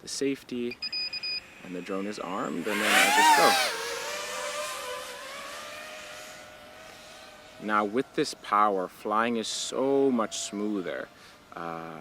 the safety, and the drone is armed, and then I just go. Now with this power, flying is so much smoother.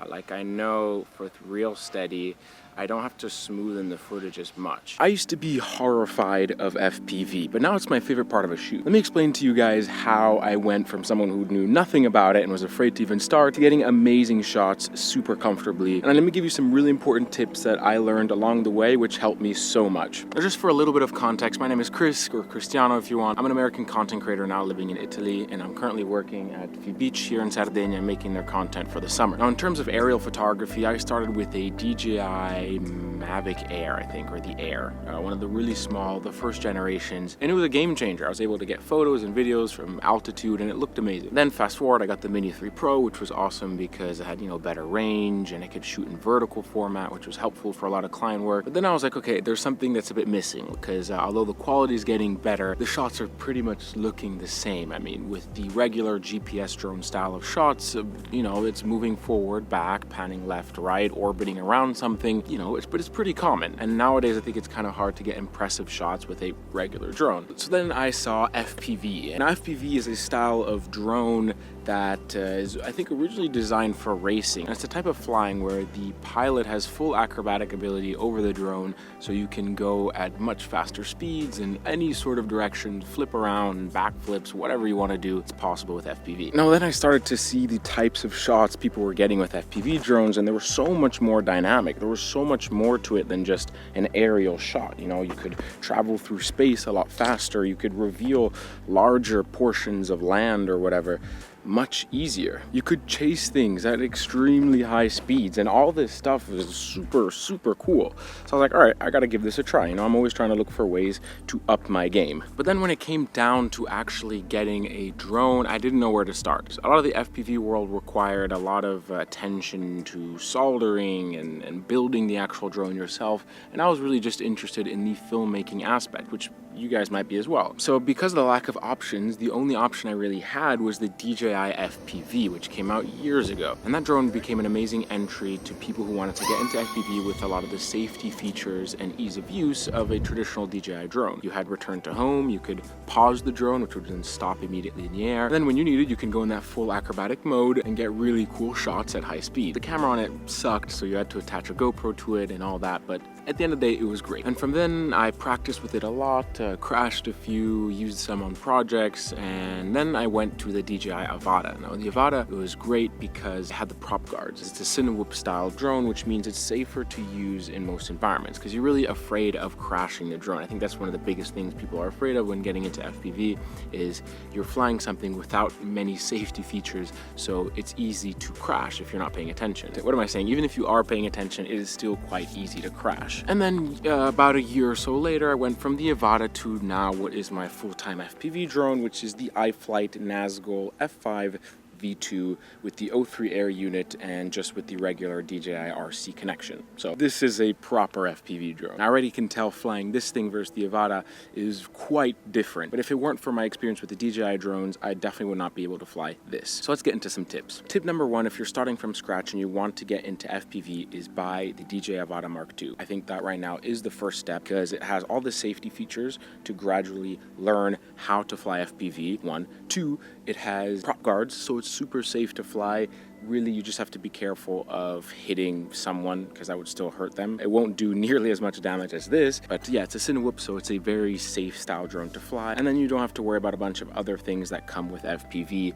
Like I know for real steady, I don't have to smoothen the footage as much. I used to be horrified of FPV, but now it's my favorite part of a shoot. Let me explain to you guys how I went from someone who knew nothing about it and was afraid to even start to getting amazing shots super comfortably. And let me give you some really important tips that I learned along the way, which helped me so much. Now, just for a little bit of context, my name is Chris, or Cristiano if you want. I'm an American content creator now living in Italy, and I'm currently working at FPV Beach here in Sardinia making their content for the summer. Now, in terms of aerial photography, I started with a DJI Mavic Air, I think, or the Air, one of the really small, the first generations, and it was a game changer. I was able to get photos and videos from altitude, and it looked amazing. Then fast forward, I got the Mini 3 Pro, which was awesome because it had, better range, and it could shoot in vertical format, which was helpful for a lot of client work. But then I was like, okay, there's something that's a bit missing, because although the quality is getting better, the shots are pretty much looking the same. I mean, with the regular GPS drone style of shots, it's moving forward, back, panning left, right, orbiting around something, but it's pretty common. And nowadays, I think it's kind of hard to get impressive shots with a regular drone. So then I saw FPV, and FPV is a style of drone that is, I think, originally designed for racing. And it's a type of flying where the pilot has full acrobatic ability over the drone, so you can go at much faster speeds in any sort of direction, flip around, backflips, whatever you want to do, it's possible with FPV. Now then I started to see the types of shots people were getting with FPV drones, and they were so much more dynamic. There was so much more to it than just an aerial shot. You could travel through space a lot faster, you could reveal larger portions of land or whatever much easier. You could chase things at extremely high speeds, and all this stuff was super cool. So I was like, all right, I gotta give this a try. I'm always trying to look for ways to up my game. But then when it came down to actually getting a drone, I didn't know where to start. A lot of the FPV world required a lot of attention to soldering and building the actual drone yourself, and I was really just interested in the filmmaking aspect, which you guys might be as well. So because of the lack of options, the only option I really had was the DJI FPV, which came out years ago. And that drone became an amazing entry to people who wanted to get into FPV with a lot of the safety features and ease of use of a traditional DJI drone. You had return to home, you could pause the drone, which would then stop immediately in the air. And then when you needed, you can go in that full acrobatic mode and get really cool shots at high speed. The camera on it sucked, so you had to attach a GoPro to it and all that, but at the end of the day, it was great. And from then, I practiced with it a lot, crashed a few, used some on projects, and then I went to the DJI Avata. Now, the Avata, it was great because it had the prop guards. It's a Cinewhoop style drone, which means it's safer to use in most environments because you're really afraid of crashing the drone. I think that's one of the biggest things people are afraid of when getting into FPV is you're flying something without many safety features, so it's easy to crash if you're not paying attention. What am I saying? Even if you are paying attention, it is still quite easy to crash. And then about a year or so later, I went from the Avata to now what is my full-time FPV drone, which is the iFlight Nazgul F5 V2 with the O3 Air unit and just with the regular DJI RC connection. So this is a proper FPV drone. I already can tell flying this thing versus the Avata is quite different, but if it weren't for my experience with the DJI drones, I definitely would not be able to fly this. So let's get into some tips. Tip number one, if you're starting from scratch and you want to get into FPV, is buy the DJI Avata Mark II. I think that right now is the first step because it has all the safety features to gradually learn how to fly FPV, one. Two, it has prop guards, so it's super safe to fly. Really, you just have to be careful of hitting someone because that would still hurt them. It won't do nearly as much damage as this, but yeah, it's a Cinewhoop, so it's a very safe style drone to fly. And then you don't have to worry about a bunch of other things that come with FPV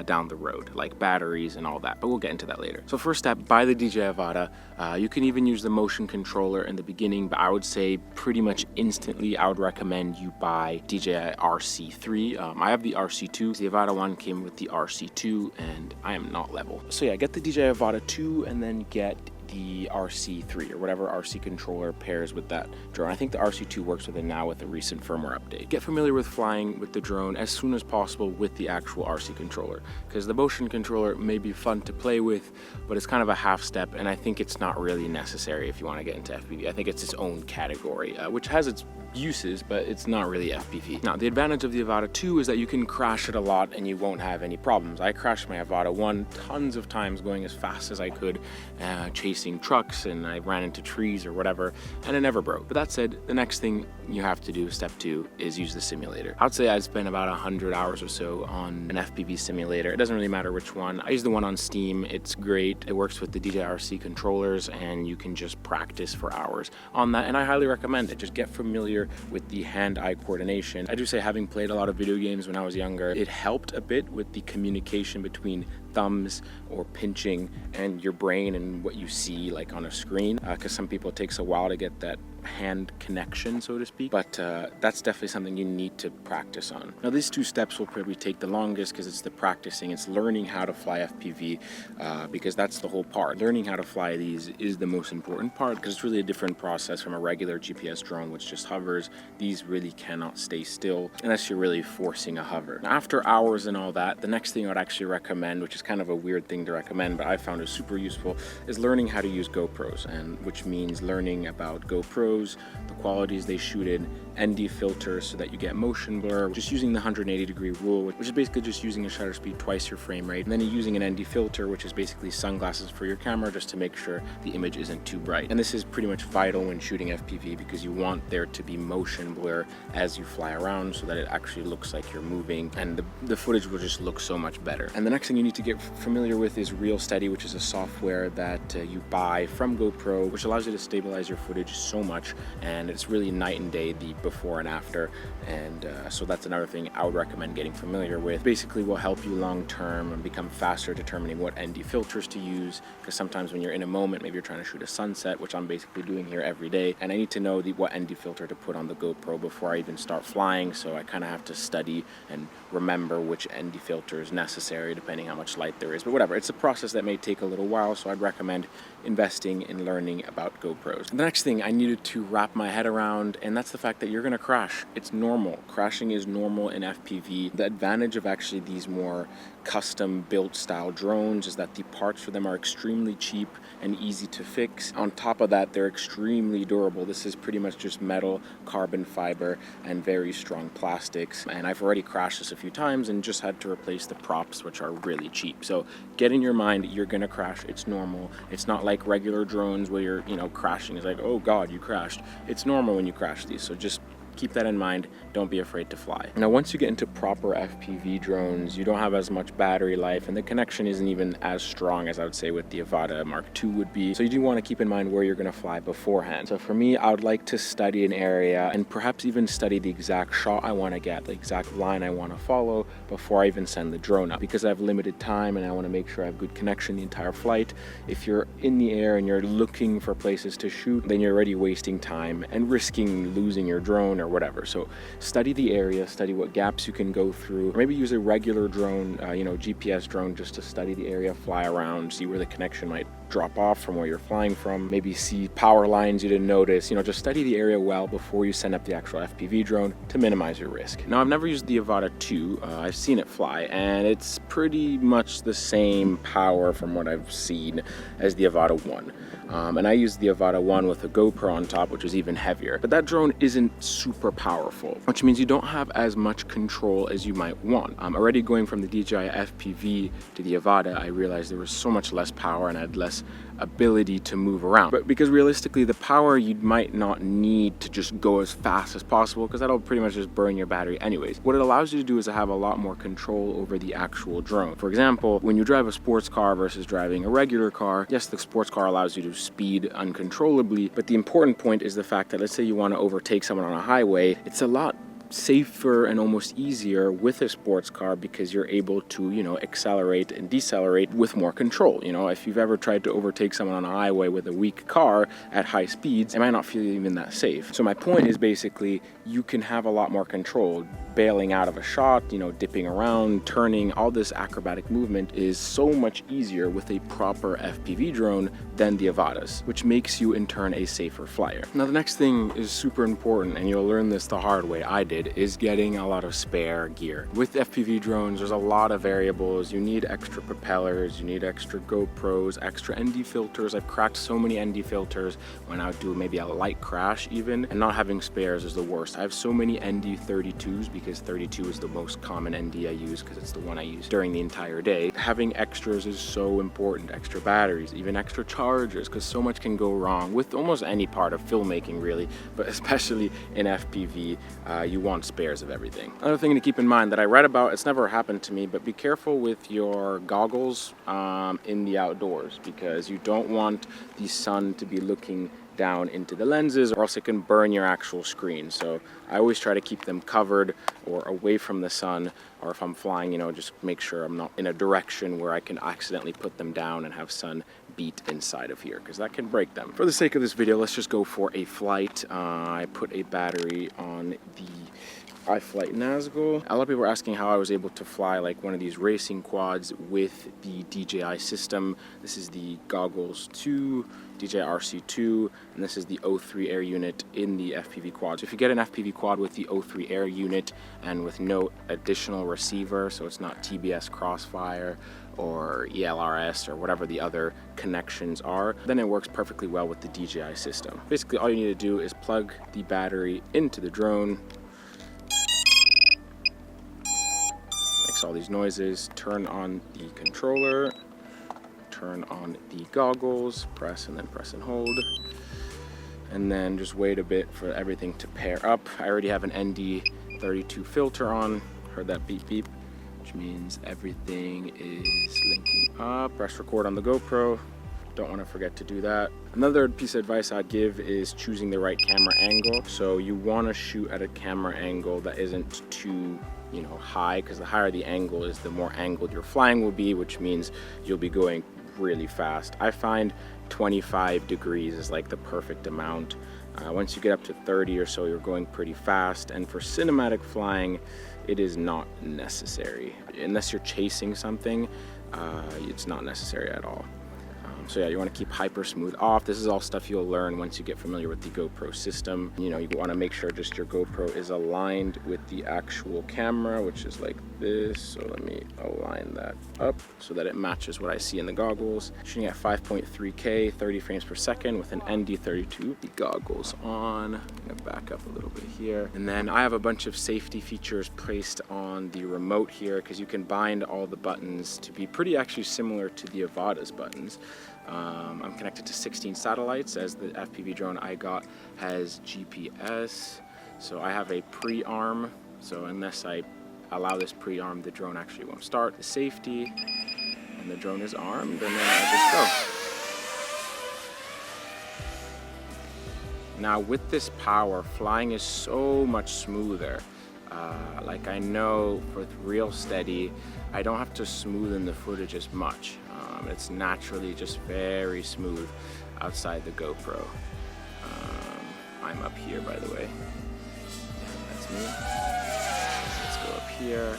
down the road, like batteries and all that, but we'll get into that later. So first step, buy the DJI Avata. You can even use the motion controller in the beginning, but I would say pretty much instantly, I would recommend you buy DJI RC3. I have the RC2. The Avata one came with the RC2, and I am not level. So yeah, get the DJI Avata 2 and then get the RC3 or whatever RC controller pairs with that drone. I think the RC2 works with it now with a recent firmware update. Get familiar with flying with the drone as soon as possible with the actual RC controller because the motion controller may be fun to play with, but it's kind of a half step, and I think it's not really necessary if you want to get into FPV. I think it's its own category, which has its uses, but it's not really FPV. Now, the advantage of the Avata 2 is that you can crash it a lot and you won't have any problems. I crashed my Avata 1 tons of times going as fast as I could, chasing chasing trucks and I ran into trees or whatever, and it never broke. But that said, the next thing you have to do, step 2, is use the simulator. I'd say I'd spent about 100 hours or so on an FPV simulator. It doesn't really matter which one. I use the one on Steam. It's great. It works with the DJI controllers, and you can just practice for hours on that, and I highly recommend it. Just get familiar with the hand-eye coordination. I do say, having played a lot of video games when I was younger, it helped a bit with the communication between thumbs or pinching and your brain and what you see like on a screen, because some people it takes a while to get that hand connection, so to speak, but that's definitely something you need to practice on. Now these 2 steps will probably take the longest because it's the practicing, it's learning how to fly FPV, because that's the whole part. Learning how to fly these is the most important part, because it's really a different process from a regular GPS drone which just hovers. These really cannot stay still unless you're really forcing a hover. Now, after hours and all that, the next thing I would actually recommend, which is kind of a weird thing to recommend, but I found it super useful, is learning how to use GoPros, and which means learning about GoPros, the qualities they shoot in, ND filters so that you get motion blur, just using the 180-degree rule, which is basically just using a shutter speed twice your frame rate, and then you're using an ND filter, which is basically sunglasses for your camera just to make sure the image isn't too bright. And this is pretty much vital when shooting FPV because you want there to be motion blur as you fly around so that it actually looks like you're moving, and the footage will just look so much better. And the next thing you need to get familiar with is Real Steady, which is a software that you buy from GoPro, which allows you to stabilize your footage so much, and it's really night and day, the before and after, and so that's another thing I would recommend getting familiar with. Basically will help you long term and become faster at determining what ND filters to use, because sometimes when you're in a moment, maybe you're trying to shoot a sunset, which I'm basically doing here every day, and I need to know what ND filter to put on the GoPro before I even start flying, so I kind of have to study and remember which ND filter is necessary depending how much light there is. But whatever, it's a process that may take a little while, so I'd recommend investing in learning about GoPros. The next thing I needed to wrap my head around, and that's the fact that you're gonna crash. It's normal. Crashing is normal in FPV. The advantage of actually these more custom built style drones is that the parts for them are extremely cheap and easy to fix. On top of that, they're extremely durable. This is pretty much just metal, carbon fiber, and very strong plastics. And I've already crashed this a few times and just had to replace the props, which are really cheap. So get in your mind, you're gonna crash. It's normal. It's not like regular drones where you're, crashing. It's like, oh God, you crashed. It's normal when you crash these. So just keep that in mind. Don't be afraid to fly. Now, once you get into proper FPV drones, you don't have as much battery life, and the connection isn't even as strong as I would say with the Avata Mark II would be. So you do want to keep in mind where you're going to fly beforehand. So for me, I would like to study an area and perhaps even study the exact shot I want to get, the exact line I want to follow before I even send the drone up, because I have limited time and I want to make sure I have good connection the entire flight. If you're in the air and you're looking for places to shoot, then you're already wasting time and risking losing your drone or whatever. So study the area, study what gaps you can go through, or maybe use a regular drone, GPS drone, just to study the area, fly around, see where the connection might drop off from where you're flying from, maybe see power lines you didn't notice. Just study the area well before you send up the actual FPV drone to minimize your risk. Now, I've never used the Avata 2. I've seen it fly, and it's pretty much the same power from what I've seen as the Avata 1. And I used the Avata 1 with a GoPro on top, which is even heavier. But that drone isn't super powerful, which means you don't have as much control as you might want. Already going from the DJI FPV to the Avata, I realized there was so much less power and I had less ability to move around. But because realistically, the power you might not need to just go as fast as possible, because that'll pretty much just burn your battery anyways. What it allows you to do is to have a lot more control over the actual drone. For example, when you drive a sports car versus driving a regular car, yes, the sports car allows you to speed uncontrollably, but the important point is the fact that let's say you want to overtake someone on a highway, it's a lot safer and almost easier with a sports car because you're able to, accelerate and decelerate with more control. If you've ever tried to overtake someone on a highway with a weak car at high speeds, it might not feel even that safe. So my point is basically you can have a lot more control. Bailing out of a shot, dipping around, turning, all this acrobatic movement is so much easier with a proper FPV drone than the Avatas, which makes you in turn a safer flyer. Now, the next thing is super important, and you'll learn this the hard way, I did, is getting a lot of spare gear. With FPV drones, there's a lot of variables. You need extra propellers, you need extra GoPros, extra ND filters. I've cracked so many ND filters when I would do maybe a light crash even, and not having spares is the worst. I have so many ND 32s because because 32 is the most common ND I use because it's the one I use during the entire day. Having extras is so important, extra batteries, even extra chargers, because so much can go wrong with almost any part of filmmaking really, but especially in FPV, you want spares of everything. Another thing to keep in mind that I read about, it's never happened to me, but be careful with your goggles in the outdoors, because you don't want the sun to be looking down into the lenses, or else it can burn your actual screen. So I always try to keep them covered or away from the sun, or if I'm flying, you know, just make sure I'm not in a direction where I can accidentally put them down and have sun beat inside of here, because that can break them. For the sake of this video, let's just go for a flight. I put a battery on the iFlight Nazgul. A lot of people were asking how I was able to fly like one of these racing quads with the DJI system. This is the Goggles 2, DJI RC2, and this is the O3 Air unit in the FPV quad. So if you get an FPV quad with the O3 Air unit and with no additional receiver, so it's not TBS Crossfire or ELRS or whatever the other connections are, then it works perfectly well with the DJI system. Basically, all you need to do is plug the battery into the drone, makes all these noises, turn on the controller, turn on the goggles, press and then press and hold, and then just wait a bit for everything to pair up. I already have an ND32 filter on, heard that beep beep, which means everything is linking up. Press record on the GoPro, don't want to forget to do that. Another piece of advice I'd give is choosing the right camera angle. So you want to shoot at a camera angle that isn't too, you know, high, because the higher the angle is, the more angled your flying will be, which means you'll be going really fast. I find 25 degrees is like the perfect amount. Once you get up to 30 or so, you're going pretty fast, and for cinematic flying, it is not necessary. Unless you're chasing something, it's not necessary at all. So yeah, you want to keep hyper smooth off. This is all stuff you'll learn once you get familiar with the GoPro system. You know, you want to make sure just your GoPro is aligned with the actual camera, which is like this. So let me align that up so that it matches what I see in the goggles. Shooting at 5.3K, 30 frames per second with an ND32. The goggles on. I'm gonna back up a little bit here. And then I have a bunch of safety features placed on the remote here, because you can bind all the buttons to be pretty actually similar to the Avada's buttons. I'm connected to 16 satellites, as the FPV drone I got has GPS. So I have a pre-arm, so unless I allow this pre-arm, the drone actually won't start. The safety, and the drone is armed, and then I just go. Now with this power, flying is so much smoother. Like I know with real steady, I don't have to smoothen the footage as much. It's naturally just very smooth outside the GoPro. I'm up here, by the way. Yeah, that's me. Let's go up here.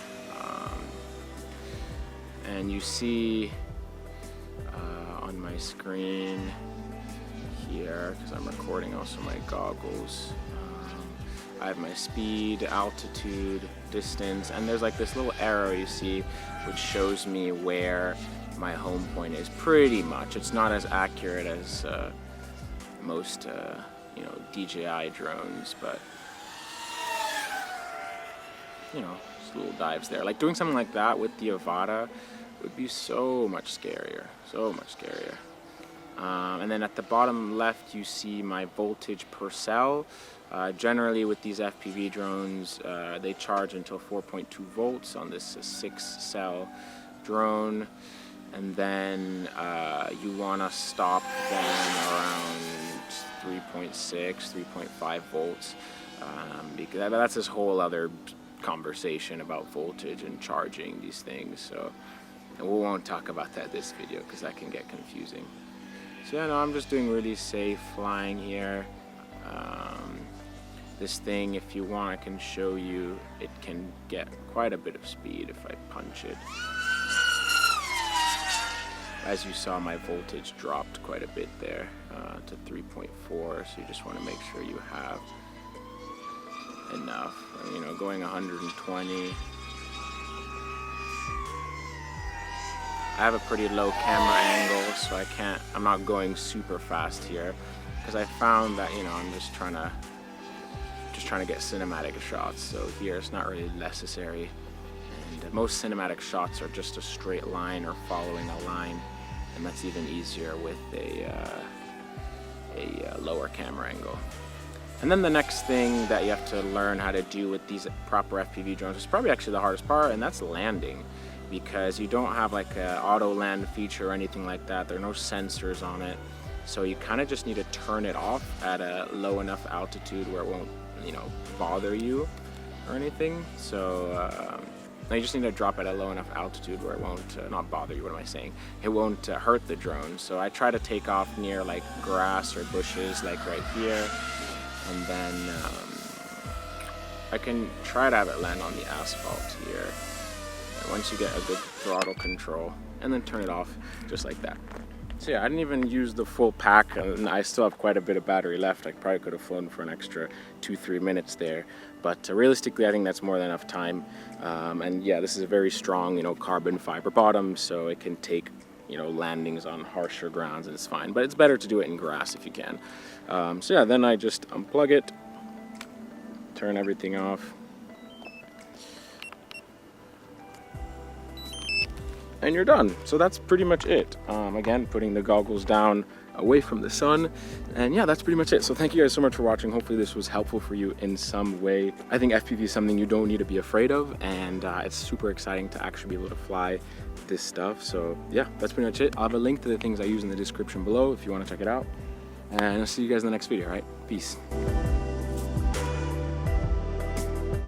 And you see on my screen here, because I'm recording also my goggles, I have my speed, altitude, distance, and there's like this little arrow you see which shows me where my home point is pretty much. It's not as accurate as most you know, DJI drones, but you know, just little dives there. Like doing something like that with the Avada would be so much scarier, so much scarier. And then at the bottom left you see my voltage per cell. Generally with these FPV drones, they charge until 4.2 volts on this 6-cell drone, and then you want to stop them around 3.6, 3.5 volts, because that's this whole other conversation about voltage and charging these things. So we won't talk about that this video, because that can get confusing. So yeah, no, I'm just doing really safe flying here. This thing, if you want, I can show you, it can get quite a bit of speed if I punch it. As you saw, my voltage dropped quite a bit there to 3.4, so you just want to make sure you have enough. You know, going 120. I have a pretty low camera angle, so I'm not going super fast here, because I found that, you know, I'm just trying just trying to get cinematic shots. So here it's not really necessary. And most cinematic shots are just a straight line or following a line, and that's even easier with a lower camera angle. And then the next thing that you have to learn how to do with these proper FPV drones is probably actually the hardest part, and that's landing, because you don't have like an auto land feature or anything like that. There are no sensors on it, so you kind of just need to turn it off at a low enough altitude where it won't, you know, bother you or anything. So now you just need to drop at a low enough altitude where it won't not bother you. What am I saying? It won't hurt the drone. So I try to take off near like grass or bushes, like right here. And then I can try to have it land on the asphalt here. And once you get a good throttle control, and then turn it off just like that. So yeah, I didn't even use the full pack, and I still have quite a bit of battery left. I probably could have flown for an extra 2-3 minutes there. But realistically, I think that's more than enough time. And yeah, this is a very strong, you know, carbon fiber bottom, so it can take, you know, landings on harsher grounds, and it's fine. But it's better to do it in grass if you can. So yeah, then I just unplug it, turn everything off, and you're done. So that's pretty much it. Again, putting the goggles down away from the sun, and yeah, that's pretty much it. So thank you guys so much for watching. Hopefully this was helpful for you in some way. I think FPV is something you don't need to be afraid of, and it's super exciting to actually be able to fly this stuff. So yeah, that's pretty much it. I'll have a link to the things I use in the description below if you want to check it out, and I'll see you guys in the next video. All right, peace.